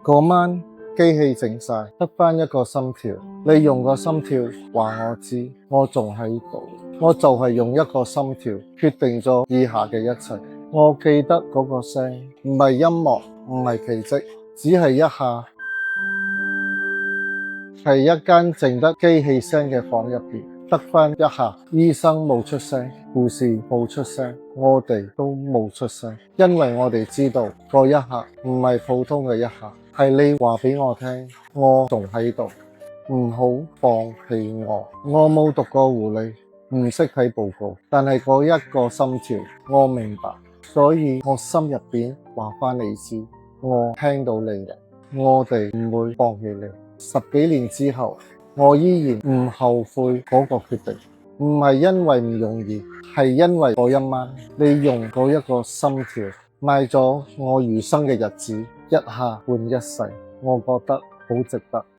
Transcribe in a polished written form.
嗰晚機器整晒，得返一個心跳。你用個心跳話我知，我仲喺度。我就係用一個心跳決定咗以下嘅一切。我記得嗰個聲，唔係音樂，唔係奇蹟，只係一下，係一間靜得機器聲嘅房入邊，得返一下。醫生冇出聲，護士冇出聲，我哋都冇出聲，因為我哋知道嗰一下唔係普通嘅一下，係你話俾我聽，我仲喺度，唔好放棄我。我冇讀過護理，唔識睇報告，但係嗰一個心跳我明白，所以我心入邊話返你知，我聽到你嘅，我哋唔會放棄你。10幾年之後，我依然唔後悔嗰個決定，唔係因為唔容易，係因為嗰一晚你用嗰一個心跳買咗我餘生嘅日子，一下換一世，我覺得好值得。